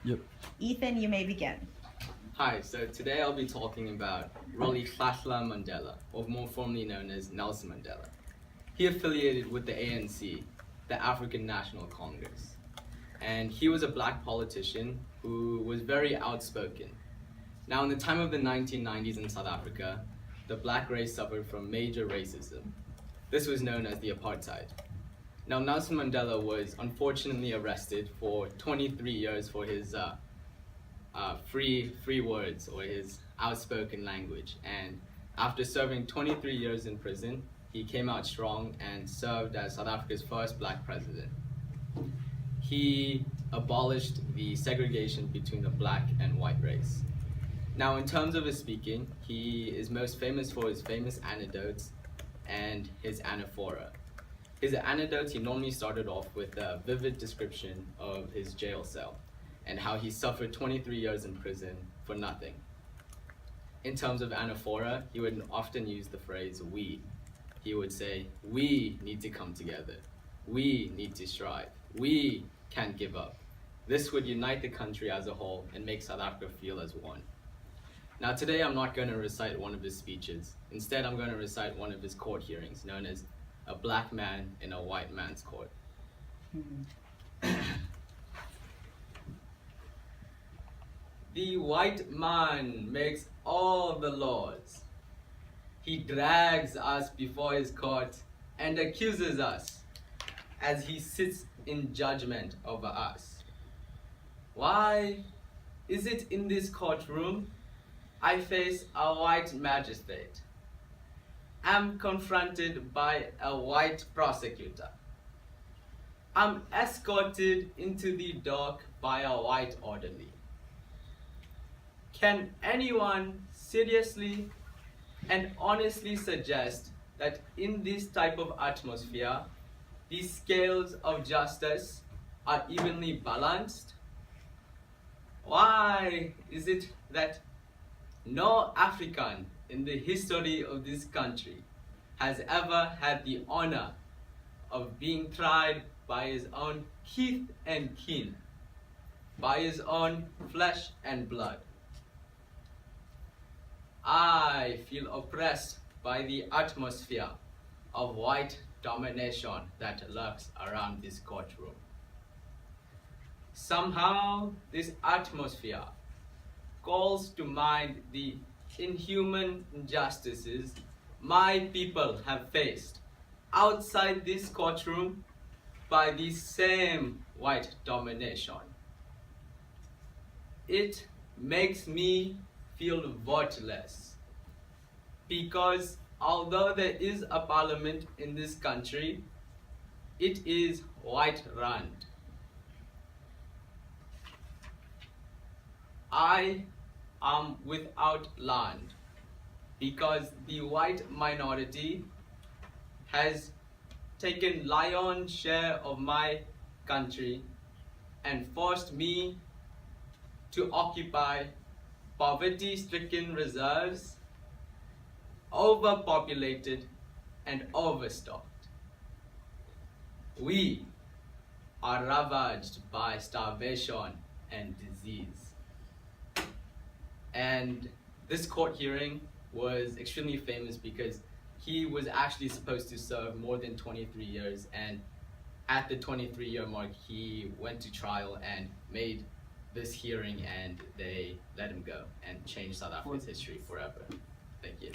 Yep. Ethan, you may begin. Hi, so today I'll be talking about Rolihlahla Mandela, or more formally known as Nelson Mandela. He affiliated with the ANC, the African National Congress, and he was a black politician who was very outspoken. Now, in the time of the 1990s in South Africa, the black race suffered from major racism. This was known as the apartheid. Now, Nelson Mandela was unfortunately arrested for 23 years for his free words or his outspoken language. And after serving 23 years in prison, he came out strong and served as South Africa's first black president. He abolished the segregation between the black and white race. Now, in terms of his speaking, he is most famous for his famous anecdotes and his anaphora. His anecdotes, he normally started off with a vivid description of his jail cell and how he suffered 23 years in prison for nothing. In terms of anaphora, he would often use the phrase we. He would say, we need to come together. We need to strive. We can't give up. This would unite the country as a whole and make South Africa feel as one. Now today I'm not going to recite one of his speeches. Instead, I'm going to recite one of his court hearings, known as a black man in a white man's court. The white man makes all the laws. He drags us before his court and accuses us as he sits in judgment over us. Why is it in this courtroom I face a white magistrate? I'm confronted by a white prosecutor. I'm escorted into the dock by a white orderly. Can anyone seriously and honestly suggest that in this type of atmosphere, the scales of justice are evenly balanced? Why is it that no African in the history of this country has ever had the honor of being tried by his own kith and kin, by his own flesh and blood? I feel oppressed by the atmosphere of white domination that lurks around this courtroom. Somehow, this atmosphere calls to mind the inhuman injustices my people have faced outside this courtroom by the same white domination. It makes me feel voteless because although there is a parliament in this country, it is white run. I am without land because the white minority has taken lion's share of my country and forced me to occupy poverty-stricken reserves, overpopulated and overstocked. We are ravaged by starvation and disease. And this court hearing was extremely famous because he was actually supposed to serve more than 23 years, and at the 23-year mark he went to trial and made this hearing, and they let him go and changed South Africa's history forever. Thank you.